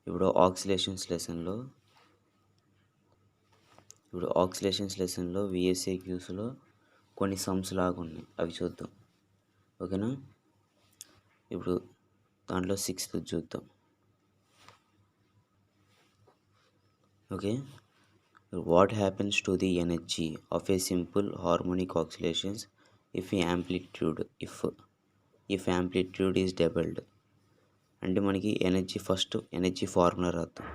ఇప్పుడు ఆక్సిలేషన్స్ లెసన్లో విఎస్ఏ క్యూస్లో కొన్ని సమ్స్ లాగా ఉన్నాయి, అవి చూద్దాం. ఓకేనా? ఇప్పుడు దాంట్లో 6th చూద్దాం. Okay, what happens to the energy of a simple harmonic oscillations if amplitude is doubled. అంటే మనకి ఫస్ట్ ఎనర్జీ ఫార్ములా రాద్దాం.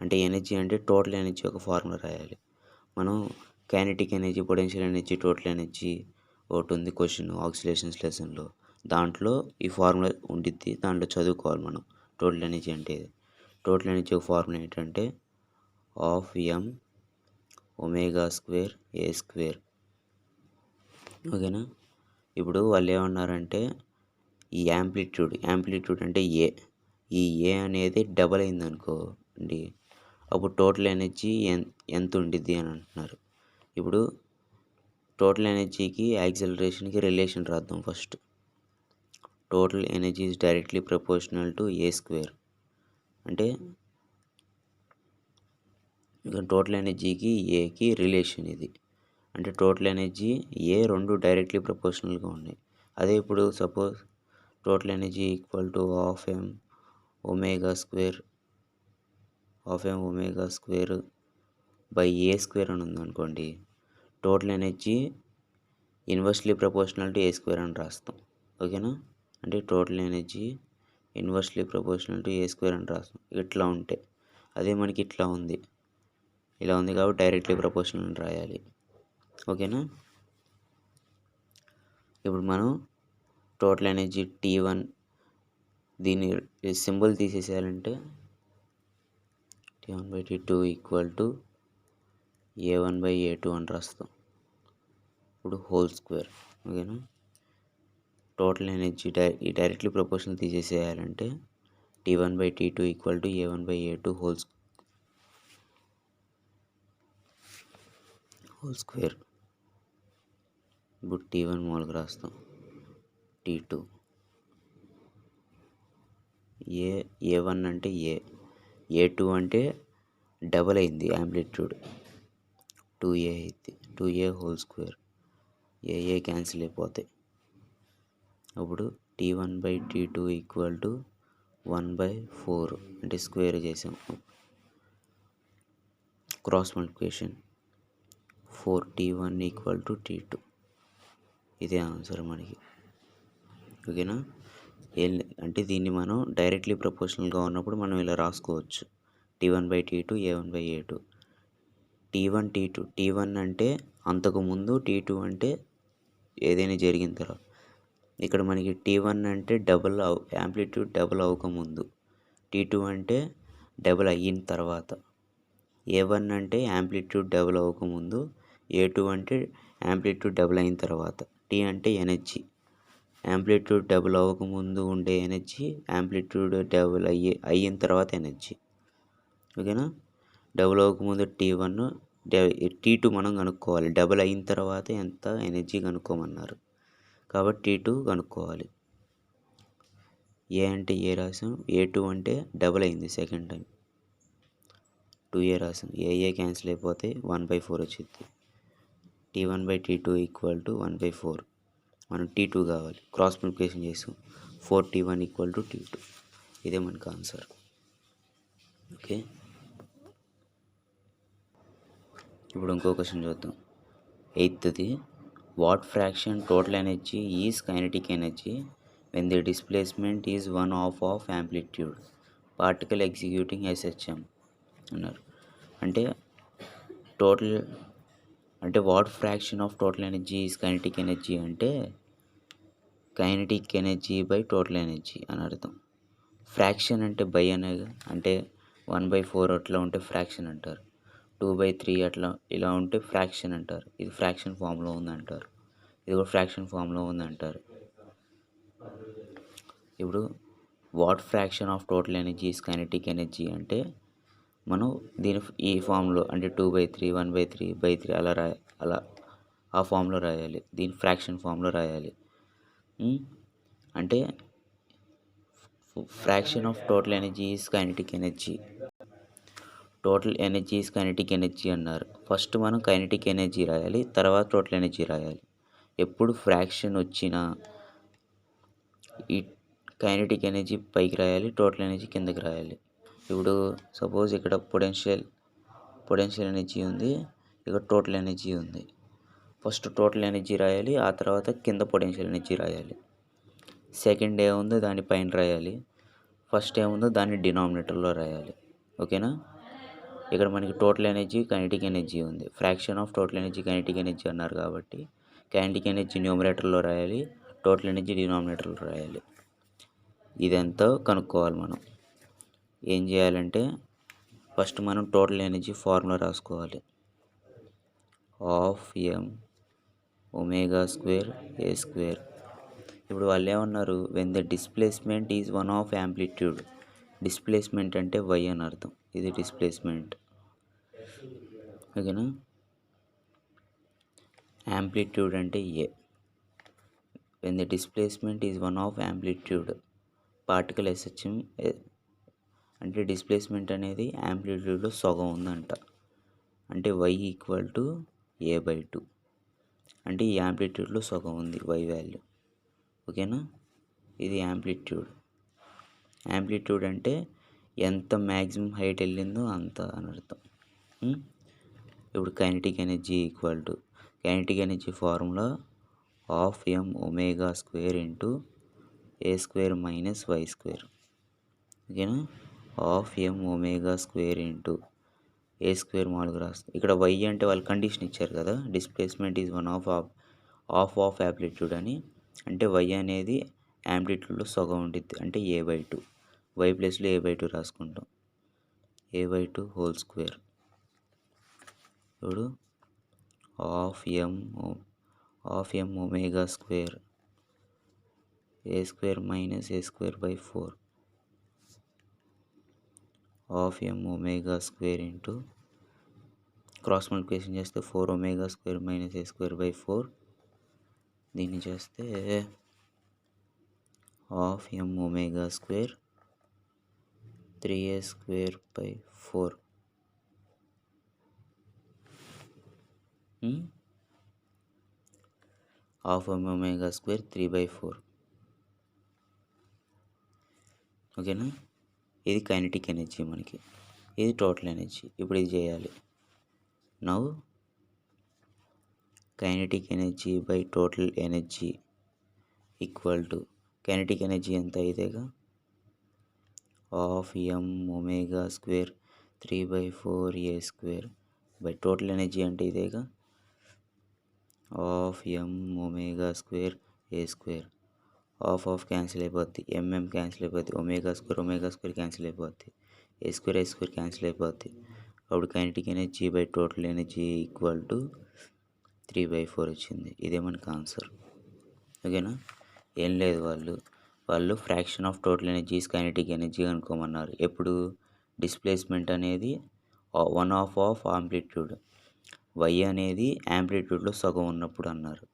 అంటే ఎనర్జీ అంటే టోటల్ ఎనర్జీ ఒక ఫార్ములా రాయాలి. మనం kinetic energy, potential energy, total energy ఒకటి ఉంది క్వశ్చన్ ఆక్సిలేషన్స్ లెసన్లో. దాంట్లో ఈ ఫార్ములా ఉండిద్ది, దాంట్లో చదువుకోవాలి మనం. టోటల్ ఎనర్జీ అంటే టోటల్ ఎనర్జీ ఒక ఫార్ములా ఏంటంటే ½ m²A². ఓకేనా? ఇప్పుడు వాళ్ళు ఏమన్నారంటే ఈ యాంప్లిట్యూడ్ అంటే ఈ ఏ అనేది డబల్ అయిందనుకో అండి, అప్పుడు టోటల్ ఎనర్జీ ఎంత ఉండిద్ది అని అంటున్నారు. ఇప్పుడు టోటల్ ఎనర్జీకి యాక్సిలరేషన్కి రిలేషన్ రాద్దాం first. Total energy is directly proportional to A². అంటే టోటల్ ఎనర్జీకి ఏకి రిలేషన్ ఇది. అంటే టోటల్ ఎనర్జీ ఏ రెండు డైరెక్ట్లీ ప్రపోర్షనల్గా ఉన్నాయి. అదే ఇప్పుడు suppose total energy equal to ½ m² by A² అని ఉందనుకోండి, total energy inversely proportional to A² అని రాస్తాం. ఓకేనా? అంటే total energy inversely proportional to A² అని రాస్తాం ఇట్లా ఉంటే. అదే మనకి ఇట్లా ఉంది, ఇలా ఉంది కాబట్టి డైరెక్ట్లీ ప్రపోర్షనల్ అని రాయాలి. ఓకేనా? ఇప్పుడు మనం టోటల్ ఎనర్జీ T1 దీన్ని symbol తీసేసేయాలంటే T1/T2 equal to A1/A2 అని రాస్తాం. ఇప్పుడు హోల్ స్క్వేర్. ఓకేనా? టోటల్ ఎనర్జీ డైరెక్ట్లీ ప్రపోర్షనల్ తీసేసేయాలంటే T1/T2 equal to A1/A2 whole square. ఇప్పుడు T1 మామూలుగా రాస్తాం. T2 A1 అంటే A2 అంటే డబల్ అయింది యాంప్లిట్యూడ్, 2A అయింది. 2A whole square. ఏ క్యాన్సిల్ అయిపోతాయి. అప్పుడు T1/T2 ఈక్వల్ టు 1/4 అంటే స్క్వేర్ చేసాం. Cross multiplication 4T1 equal to T2. ఇదే ఆన్సర్ మనకి. ఓకేనా? అంటే దీన్ని మనం డైరెక్ట్లీ ప్రపోర్షనల్గా ఉన్నప్పుడు మనం ఇలా రాసుకోవచ్చు. T1/T2 A1/A2. T1 అంటే అంతకుముందు, T2 అంటే ఏదైనా జరిగిన తర్వాత. ఇక్కడ మనకి T1 అంటే యాంప్లిట్యూడ్ డబుల్ అవ్వకముందు, T2 అంటే డబుల్ అయిన తర్వాత, A1 అంటే యాంప్లిట్యూడ్ డబుల్ అవ్వకముందు, A2 అంటే యాంప్లిట్యూడ్ డబుల్ అయిన తర్వాత. T అంటే ఎనర్జీ, యాంప్లిట్యూడ్ డబుల్ అవ్వకముందు ఉండే ఎనర్జీ, యాంప్లిట్యూడ్ డబుల్ అయిన తర్వాత ఎనర్జీ. ఓకేనా? డబుల్ అవ్వకముందు T1, T2 మనం కనుక్కోవాలి. డబుల్ అయిన తర్వాత ఎంత ఎనర్జీ కనుక్కోమన్నారు కాబట్టి T2 కనుక్కోవాలి. ఏ అంటే ఏ రాసాం, A2 అంటే డబుల్ అయింది సెకండ్ టైం, 2A రాసాం. ఏ క్యాన్సిల్ అయిపోతే 1/4 వచ్చింది. T1/T2 equal to 1/4. మనం T2 కావాలి, క్రాస్ మల్టిప్లికేషన్ చేసాం. 4T1 equal to T2. ఇదే మనకు ఆన్సర్. ఓకే, ఇప్పుడు ఇంకో క్వశ్చన్ చూద్దాం. 8th, what fraction total energy is kinetic energy when the displacement is 1/2 of amplitude particle executing SHM అన్నారు. అంటే what fraction of total energy is kinetic energy అంటే kinetic energy by total energy అని అర్థం. Fraction అంటే by అనేది, అంటే 1/4 అట్లా ఉంటే ఫ్రాక్షన్ అంటారు, 2/3 అట్లా ఇలా ఉంటే ఫ్రాక్షన్ అంటారు. ఇది ఫ్రాక్షన్ ఫామ్లో ఉందంటారు, ఇది కూడా ఫ్రాక్షన్ ఫామ్లో ఉందంటారు. ఇప్పుడు what fraction of total energy is kinetic energy అంటే మనం దీని ఈ ఫామ్లో అంటే 2/3, 1/3/3 అలా ఆ ఫామ్లో రాయాలి. దీని ఫ్రాక్షన్ ఫామ్లో రాయాలి. అంటే fraction of total energy is kinetic energy. Total energy is kinetic energy అన్నారు. ఫస్ట్ మనం కైనెటిక్ ఎనర్జీ రాయాలి. తర్వాత టోటల్ ఎనర్జీ రాయాలి. ఎప్పుడు ఫ్రాక్షన్ వచ్చినా ఈ కైనెటిక్ ఎనర్జీ పైకి రాయాలి, టోటల్ ఎనర్జీ కిందకి రాయాలి. ఇప్పుడు సపోజ్ ఇక్కడ పొటెన్షియల్ ఎనర్జీ ఉంది, ఇక్కడ టోటల్ ఎనర్జీ ఉంది. ఫస్ట్ టోటల్ ఎనర్జీ రాయాలి, ఆ తర్వాత కింద పొటెన్షియల్ ఎనర్జీ రాయాలి. సెకండ్ ఏముందో దాని పైన రాయాలి, ఫస్ట్ ఏముందో దాన్ని డినామినేటర్లో రాయాలి. ఓకేనా? ఇక్కడ మనకి టోటల్ ఎనర్జీ కైనెటిక్ ఎనర్జీ ఉంది. Fraction of total energy kinetic energy అన్నారు కాబట్టి కైనెటిక్ ఎనర్జీ న్యూమరేటర్లో రాయాలి, టోటల్ ఎనర్జీ డినామినేటర్లో రాయాలి. ఇదంతా కనుక్కోవాలి మనం. ఏం చేయాలంటే ఫస్ట్ మనం టోటల్ ఎనర్జీ ఫార్ములా రాసుకోవాలి. Half M omega square A square. ఇప్పుడు వాళ్ళు ఏమన్నారు, when the displacement is one of amplitude. Displacement అంటే వై అని అర్థం. ఇది డిస్ప్లేస్మెంట్. ఓకేనా? యాంప్లిట్యూడ్ అంటే A. When the displacement is one of amplitude particle SHM అంటే డిస్ప్లేస్మెంట్ అనేది యాంప్లిట్యూడ్లో సగం ఉందంట. అంటే వై ఈక్వల్ టు a/2. అంటే ఈ యాంప్లిట్యూడ్లో సగం ఉంది వై వాల్యూ. ఓకేనా? ఇది యాంప్లిట్యూడ్. యాంప్లిట్యూడ్ అంటే ఎంత మ్యాక్సిమం హైట్ వెళ్ళిందో అంత అని అర్థం. ఇప్పుడు kinetic energy equal to kinetic energy formula half M omega square into A square minus y square. ఓకేనా? Half M omega square into A square మామూలుగా రాస్తుంది. ఇక్కడ వై అంటే వాళ్ళు కండిషన్ ఇచ్చారు కదా, displacement is one of amplitude అని. అంటే వై అనేది యాంప్లిట్యూడ్లో సగం ఉంటుంది, అంటే a/2. వై ప్లస్లో a/2 రాసుకుంటాం. a/2 whole square. ఇప్పుడు half M omega square A square minus A square by 4. Half M omega square into cross multiplication చేస్తే 4 omega square minus A square by 4. దీన్ని చేస్తే half M omega square 3a square by 4. Half M omega square 3/4. ఓకేనా? ఇది kinetic energy మనకి, ఇది total energy. ఇప్పుడు ఇది చేయాలి. Now kinetic energy by total energy equal to kinetic energy ఎంత ఇదేగా, half M omega square 3/4 a square by total energy అంటే ఇదేగా, half M omega square A square. Half cancel అయిపోద్ది, ఎంఎం క్యాన్సిల్ అయిపోద్ది, omega square cancel అయిపోద్ది, ఏ square cancel అయిపోద్ది. అప్పుడు kinetic energy by total energy equal to 3/4 వచ్చింది. ఇదే మనకు ఆన్సర్. ఓకేనా? ఏం లేదు, వాళ్ళు fraction of total energy is kinetic energy అనుకోమన్నారు. ఎప్పుడు డిస్ప్లేస్మెంట్ అనేది వన్ ఆఫ్ యాంప్లిట్యూడ్, వై అనేది యాంప్లిట్యూడ్లో సగం ఉన్నప్పుడు అన్నారు.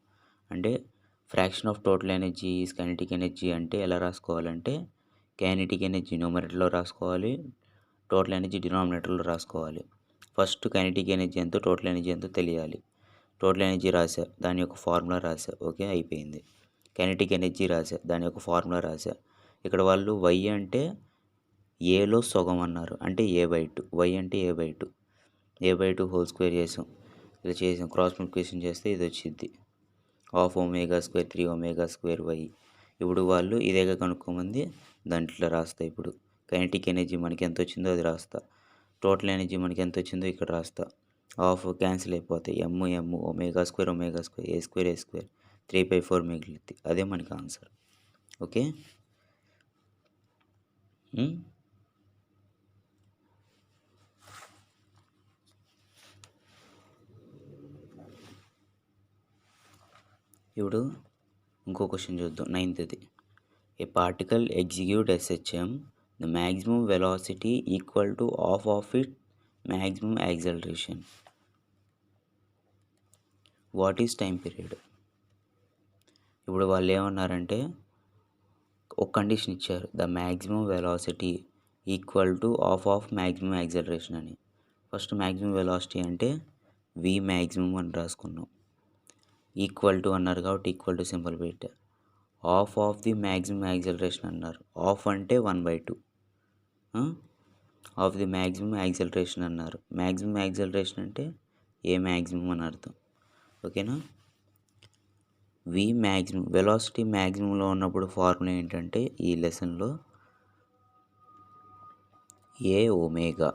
అంటే fraction of total energy is kinetic energy అంటే ఎలా రాసుకోవాలంటే కైనెటిక్ ఎనర్జీ న్యూమరేటర్లో రాసుకోవాలి, టోటల్ ఎనర్జీ డినామినేటర్లో రాసుకోవాలి. ఫస్ట్ కైనెటిక్ ఎనర్జీ ఎంతో టోటల్ ఎనర్జీ ఎంతో తెలియాలి. టోటల్ ఎనర్జీ రాసా, దాని యొక్క ఫార్ములా రాసా. ఓకే, అయిపోయింది. కైనెటిక్ ఎనర్జీ రాసా, దాని యొక్క ఫార్ములా రాసా. ఇక్కడ వాళ్ళు వై అంటే ఏలో సగం అన్నారు, అంటే a/2. వై అంటే a/2 హోల్ స్క్వేర్ చేసాం. ఇలా చేసాం, క్రాస్ మల్టిప్లికేషన్ చేస్తే ఇది వచ్చింది, half omega square 3 omega square y. ఇప్పుడు వాళ్ళు ఇదేగా కనుక్కోమంది, దాంట్లో రాస్తా. ఇప్పుడు కైనెటిక్ ఎనర్జీ మనకి ఎంత వచ్చిందో అది రాస్తా, టోటల్ ఎనర్జీ మనకి ఎంత వచ్చిందో ఇక్కడ రాస్తా. హాఫ్ క్యాన్సిల్ అయిపోతాయి, ఎమ్ ఒమేగా స్క్వేర్ ఏ స్క్వేర్ 3/4 మిగిలింది. అదే మనకి ఆన్సర్. ఓకే. ఇప్పుడు ఇంకో క్వశ్చన్ చూద్దాం, 9th. A particle execute SHM, the maximum velocity equal to half of it maximum acceleration. What is time period? ఇప్పుడు వాళ్ళు ఏమన్నారంటే ఒక కండిషన్ ఇచ్చారు. The maximum velocity equal to of maximum acceleration అని. First maximum velocity అంటే వి maximum అని రాసుకున్నాం. Equal to అన్నారు కాబట్టి ఈక్వల్ టు సింబల్ పెట్టా. ఆఫ్ ది మ్యాక్సిమం యాక్సలరేషన్ అన్నారు. ఆఫ్ అంటే 1/2 ఆఫ్ ది మ్యాక్సిమం యాక్సలరేషన్ అన్నారు. మ్యాక్సిమం యాక్సలరేషన్ అంటే ఏ మ్యాక్సిమం అని అర్థం. ఓకేనా. వి మ్యాక్సిమం వెలాసిటీ మ్యాక్సిమంలో ఉన్నప్పుడు ఫార్ములా ఏంటంటే ఈ లెసన్లో ఏ ఒమేగా.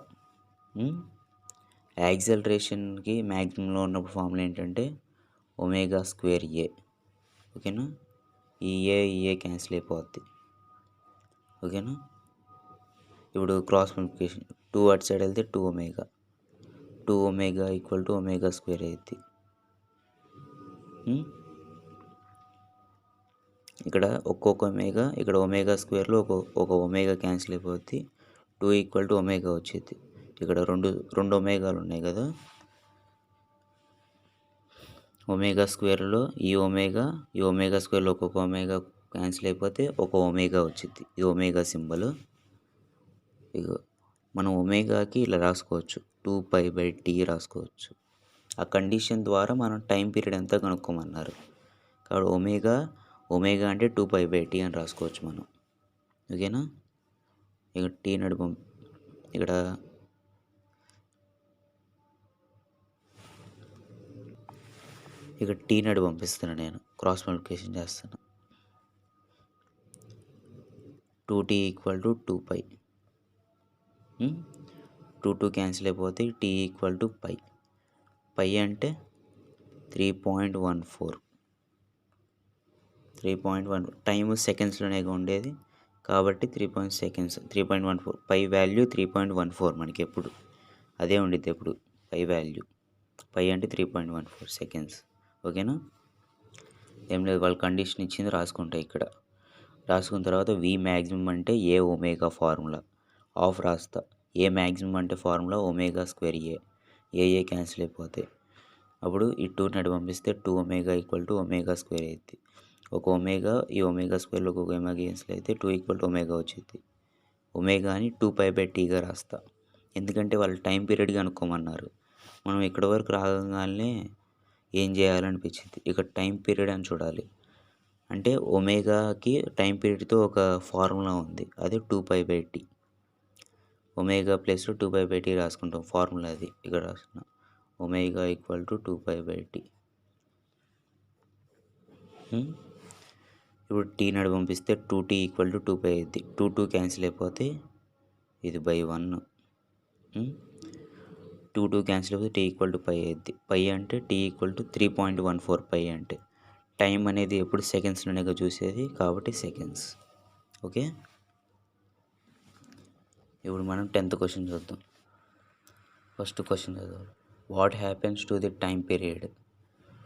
యాక్సలరేషన్కి మ్యాక్సిమంలో ఉన్నప్పుడు ఫార్ములా ఏంటంటే ఒమేగా స్క్వేర్ ఏ. ఓకేనా. ఈ ఏ క్యాన్సిల్ అయిపోద్ది. ఓకేనా. ఇప్పుడు క్రాస్ మల్టిప్లికేషన్ 2 అటు సైడ్ వెళ్తే 2 omega equal to omega square అవుద్ది. ఇక్కడ ఒక్కొక్క ఒమేగా, ఇక్కడ ఒమేగా స్క్వేర్లో ఒక ఒమేగా క్యాన్సిల్ అయిపోద్ది. 2 ఈక్వల్ టు ఒమేగా వచ్చింది. ఇక్కడ రెండు ఒమేగాలు ఉన్నాయి కదా. ఒమేగా స్క్వేర్లో ఈ ఒమేగా స్క్వేర్లో ఒక్కొక్క ఒమేగా క్యాన్సిల్ అయిపోతే ఒక ఒమేగా వచ్చింది. ఇది ఒమేగా సింబల్. ఇక మనం ఒమేగాకి ఇలా రాసుకోవచ్చు, 2π/t రాసుకోవచ్చు. ఆ కండిషన్ ద్వారా మనం టైం పీరియడ్ ఎంత కనుక్కోమన్నారు. కాబట్టి ఒమేగా అంటే 2π/t అని రాసుకోవచ్చు మనం. ఓకేనా. ఇక టీ నడుపు ఇక్కడ టీ నడు పంపిస్తున్నాను నేను. క్రాస్ మల్టిప్లికేషన్ చేస్తాను. 2t equal to 2π. 2 క్యాన్సిల్ అయిపోతే t ఈక్వల్ టు π. π అంటే 3.14. 3.1 టైము సెకండ్స్లోనే ఉండేది కాబట్టి 3.14. పై వాల్యూ 3.14 మనకి ఎప్పుడు అదే ఉండిద్ది. ఎప్పుడు పై వాల్యూ అంటే 3.14 సెకండ్స్. ఓకేనా. ఏం లేదు, వాళ్ళ కండిషన్ ఇచ్చింది రాసుకుంటా. ఇక్కడ రాసుకున్న తర్వాత వి మ్యాక్సిమం అంటే ఏ ఒమేగా ఫార్ములా ఆఫ్ రాస్తా. ఏ మ్యాక్సిమం అంటే ఫార్ములా ఒమేగా స్క్వేర్ ఏ క్యాన్సిల్ అయిపోతాయి. అప్పుడు ఈ 2 నడు పంపిస్తే 2 omega equal to omega square అవుతుంది. ఒక ఒమేగా ఈ ఒమేగా స్క్వేర్లో ఒక ఒమేగా క్యాన్సిల్ అయితే 2 ఈక్వల్ టు ఒమేగా వచ్చింది. ఒమేగాని 2π/tగా రాస్తా. ఎందుకంటే వాళ్ళు టైం పీరియడ్ కనుక్కోమన్నారు. మనం ఇక్కడ వరకు రాగానే ఏం చేయాలనిపించింది, ఇక్కడ టైం పీరియడ్ అని చూడాలి. అంటే ఒమేగాకి టైం పీరియడ్తో ఒక ఫార్ములా ఉంది, అది 2π/t. ఒమేగా ప్లస్ 2π/t రాసుకుంటాం. ఫార్ములా అది ఇక్కడ రాసిన ఒమేగా ఈక్వల్ టు 2π/t. ఇప్పుడు టీ నడు పంపిస్తే 2t ఈక్వల్ టు 2π అయింది. 2 క్యాన్సిల్ అయిపోతే ఇది /1. 2 క్యాన్సిల్ అయిపోతే t ఈక్వల్ టు π అయింది. π అంటే t ఈక్వల్ టు 3.14. π అంటే టైం అనేది ఎప్పుడు సెకండ్స్లోనే చూసేది కాబట్టి సెకండ్స్. ఓకే. ఇప్పుడు మనం 10th క్వశ్చన్ చూద్దాం. ఫస్ట్ క్వశ్చన్ చదవాలి. What happens to the time period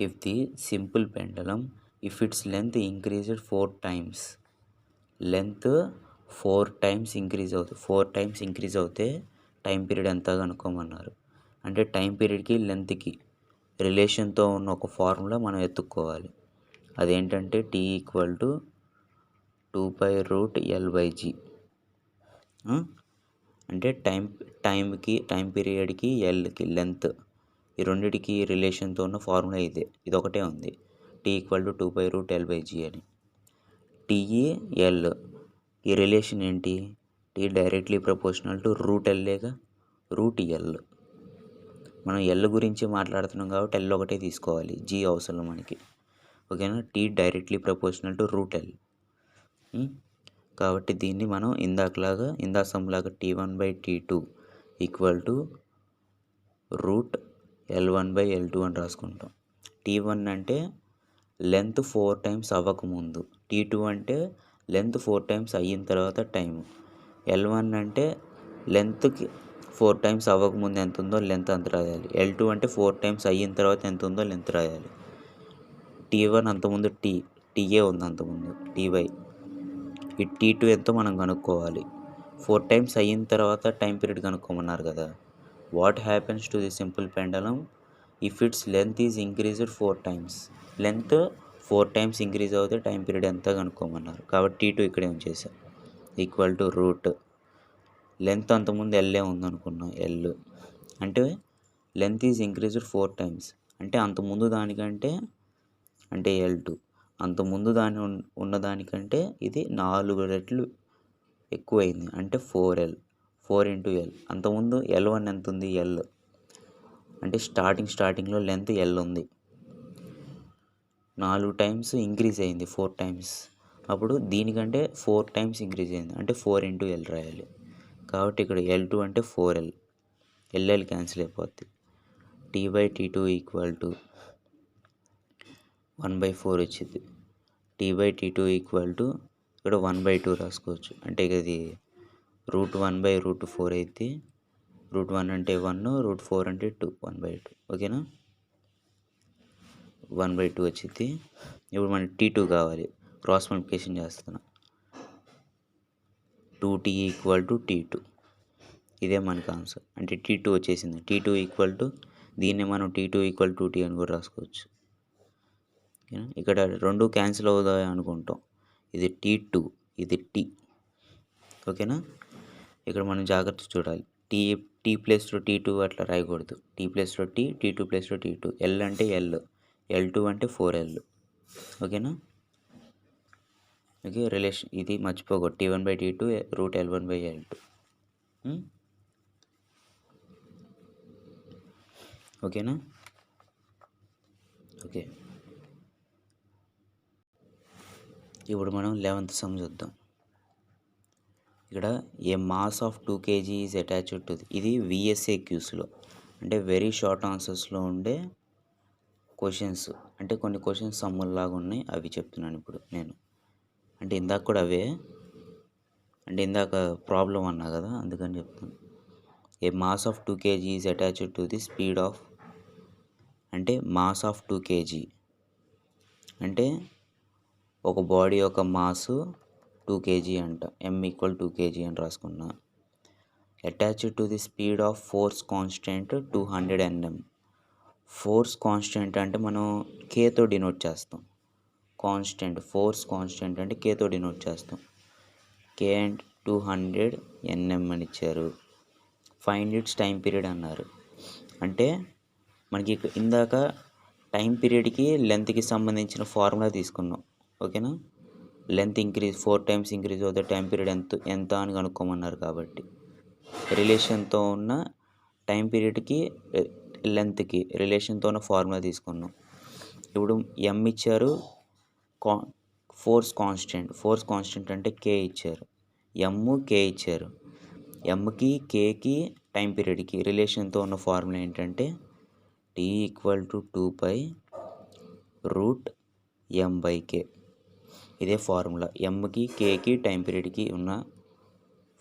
if the simple pendulum if its length increased 4 times. Length 4 times increase అవుతుంది. 4 times ఇంక్రీజ్ అవుతే టైం పీరియడ్ ఎంత కనుక్కోమన్నారు. అంటే టైం పీరియడ్కి లెంత్కి రిలేషన్తో ఉన్న ఒక ఫార్ములా మనం ఎత్తుక్కోవాలి. అదేంటంటే t ఈక్వల్ టు 2π√L/g. అంటే టైం పీరియడ్కి ఎల్కి లెంత్, ఈ రెండిటికి రిలేషన్తో ఉన్న ఫార్ములా ఇది ఒకటే ఉంది. t ఈక్వల్ టు 2π√L/g అని. టీఏఎల్ ఈ రిలేషన్ ఏంటి, t directly proportional to √L √L. మనం ఎల్ గురించి మాట్లాడుతున్నాం కాబట్టి ఎల్ ఒకటే తీసుకోవాలి, జీ అవసరం మనకి. ఓకేనా. t directly proportional to √L. కాబట్టి దీన్ని మనం ఇందా సమ్లాగా T1/T2 ఈక్వల్ టు √L1/L2 అని రాసుకుంటాం. T1 అంటే లెంత్ 4 times అవ్వకముందు, T2 అంటే లెంత్ 4 times అయిన తర్వాత టైము, L1 అంటే లెంత్కి 4 times అవ్వకముందు ఎంత ఉందో లెంత్ అంత రాయాలి. L2 అంటే 4 times అయిన తర్వాత ఎంత ఉందో లెంత్ రాయాలి. T1 అంతకుముందు టీఏ ఉంది, అంతకుముందు టీవై. ఈ T2 ఎంతో మనం కనుక్కోవాలి. 4 times అయిన తర్వాత టైం పీరియడ్ కనుక్కోమన్నారు కదా. What happens to the simple pendulum if its length is increased 4 times. Length 4 times increase అవుతే టైం పీరియడ్ ఎంత కనుక్కోమన్నారు. కాబట్టి T2 ఇక్కడే ఉంచేసా. ఈక్వల్ టు రూట్ లెంత్ అంతకుముందు ఎల్ఏ ఉందనుకున్నాం. ఎల్ అంటే లెంత్ ఈజ్ ఇంక్రీజ్డ్ 4 టైమ్స్. అంటే అంతకుముందు దానికంటే అంటే L2 అంతకుముందు ఉన్న దానికంటే ఇది 4 రెట్లు ఎక్కువైంది. అంటే 4L 4 ఇంటూ L. అంతకుముందు L1 ఎంత ఉంది? L అంటే స్టార్టింగ్లో లెంత్ L ఉంది. 4 టైమ్స్ ఇంక్రీజ్ అయింది 4 టైమ్స్. అప్పుడు దీనికంటే 4 టైమ్స్ ఇంక్రీజ్ అయింది. అంటే 4 ఇంటూ L రాయాలి. కాబట్టి ఇక్కడ L2 అంటే 4L. LL క్యాన్సిల్ అయిపోద్ది. T/T2 ఈక్వల్ టు 1/4 వచ్చింది. T/T2 ఈక్వల్ టు ఇక్కడ 1/2 రాసుకోవచ్చు. అంటే ఇది √1/√4 అయితే √1 అంటే 1, √4 అంటే 2, 1/2. ఓకేనా? 1/2 వచ్చింది. ఇప్పుడు మనకి T2 కావాలి. క్రాస్ మల్టిప్లికేషన్ చేస్తున్నా. 2T equal to T2. ఇదే మనకు ఆన్సర్. అంటే T2 వచ్చేసింది. T2 ఈక్వల్ టు దీన్ని మనం T2 ఈక్వల్ టు T అని కూడా రాసుకోవచ్చు. ఓకేనా? ఇక్కడ 2 క్యాన్సిల్ అవుతాయి అనుకుంటాం. ఇది T2, ఇది T. ఓకేనా? ఇక్కడ మనం జాగ్రత్త చూడాలి. T ప్లేస్లో T2 అట్లా రాయకూడదు. T ప్లేస్లో T, T2 ప్లేస్లో T2. L అంటే L, L2 అంటే 4L. ఓకేనా? ఓకే, రిలేషన్ ఇది మర్చిపోకూడదు. T1/T2 √L1/L2. ఓకేనా? ఓకే, ఇప్పుడు మనం 11th సమ్ చూద్దాం. ఇక్కడ a mass of 2 kg is attached to ఇది VSA క్యూస్లో అంటే వెరీ షార్ట్ ఆన్సర్స్లో ఉండే క్వశ్చన్స్. అంటే కొన్ని క్వశ్చన్స్ సమ్ముల్లాగా ఉన్నాయి, అవి చెప్తున్నాను ఇప్పుడు నేను. అంటే ఇందాక కూడా అవే, అంటే ఇందాక ప్రాబ్లం అన్నా కదా, అందుకని చెప్తాను. A mass of 2 kg is attached to the speed of, అంటే మాస్ ఆఫ్ 2 kg అంటే ఒక బాడీ యొక్క మాసు 2 kg అంట. M ఈక్వల్ 2 kg అని రాసుకున్నా. Attached to the speed of force constant 200 Nm. Force constant అంటే మనం Kతో డినోట్ చేస్తాం. కాన్స్టెంట్, ఫోర్స్ కాన్స్టెంట్ అంటే Kతో డినోట్ చేస్తాం. K అంటే 200 Nm అని ఇచ్చారు. ఫైండ్ ఇట్స్ టైం పీరియడ్ అన్నారు. అంటే మనకి ఇందాక టైం పీరియడ్కి లెంత్కి సంబంధించిన ఫార్ములా తీసుకున్నాం. ఓకేనా? లెంత్ ఇంక్రీజ్ 4 టైమ్స్ ఇంక్రీజ్ అవుతే టైం పీరియడ్ ఎంత అని కనుక్కోమన్నారు. కాబట్టి రిలేషన్తో ఉన్న టైం పీరియడ్కి లెంత్కి రిలేషన్తో ఉన్న ఫార్ములా తీసుకున్నాం. ఇప్పుడు M ఇచ్చారు, ఫోర్స్ కాన్స్టెంట్ అంటే K ఇచ్చారు. M, K ఇచ్చారు. Mకి Kకి టైం పీరియడ్కి రిలేషన్తో ఉన్న ఫార్ములా ఏంటంటే T ఈక్వల్ టు 2π √M/K. ఇదే ఫార్ములా. Mకి Kకి టైం పీరియడ్కి ఉన్న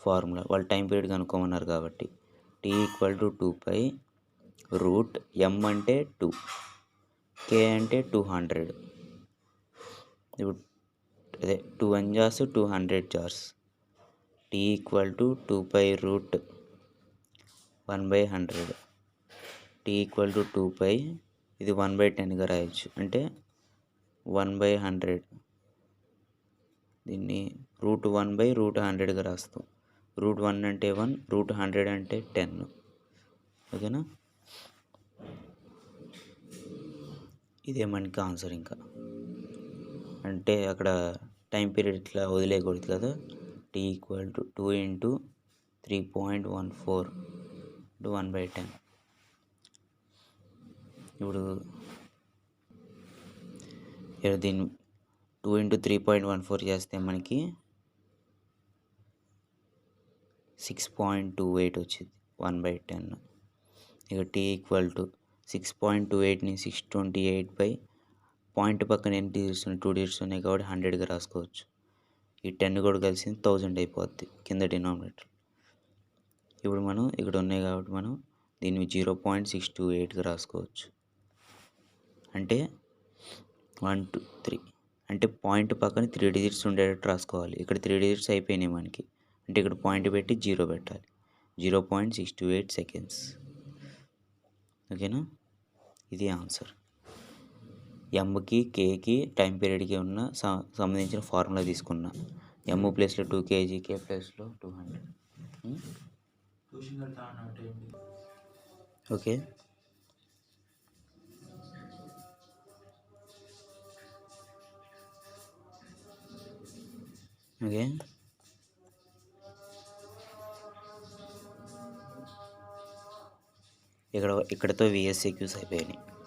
ఫార్ములా. వాళ్ళు టైం పీరియడ్ కనుక్కోమన్నారు కాబట్టి T ఈక్వల్ టు 2π √M అంటే 2, K అంటే 200. ఇప్పుడు అదే 2 1 జార్స్ 200 జార్స్. T equal to 2π √1/100. T equal to 2π, ఇది 1/10గా రాయొచ్చు. అంటే 1/100. దీన్ని √1/100గా రాస్తాం. √1 అంటే 1, √100 అంటే 10. ఓకేనా? ఇదే మనకి ఆన్సర్. ఇంకా అంటే అక్కడ టైం పీరియడ్ ఇట్లా వదిలేయకూడదు కదా. T equal to 2 into 3.14 to 1/10. ఇప్పుడు దీన్ని 2 ఇంటూ 3.14 చేస్తే మనకి 6.28 వచ్చింది 1/10. ఇక T ఈక్వల్ టు 6.28ని 628 పాయింట్ పక్కన ఎన్ని డిజిట్స్ ఉన్నాయి? 2 డిజిట్స్ ఉన్నాయి కాబట్టి 100గా రాసుకోవచ్చు. ఈ 10 కూడా కలిసి 1000 అయిపోద్ది కింద డినామినేటర్. ఇప్పుడు మనం ఇక్కడ ఉన్నాయి కాబట్టి మనం దీన్ని 0.628గా రాసుకోవచ్చు. అంటే 1 2 3 అంటే పాయింట్ పక్కన 3 డిజిట్స్ ఉండేటట్టు రాసుకోవాలి. ఇక్కడ 3 డిజిట్స్ అయిపోయినాయి మనకి. అంటే ఇక్కడ పాయింట్ పెట్టి 0 పెట్టాలి. 0.628 సెకండ్స్. ఓకేనా? ఇది ఆన్సర్. ఎంకి కేకి టైం పీరియడ్కి ఉన్న సంబంధించిన ఫార్ములా తీసుకున్నా. ఎమ్ ప్లేస్లో 2 kg, కే ప్లేస్లో 200. ఓకే. ఓకే. ఇక్కడతో విఎస్సిక్యూస్ అయిపోయాయి.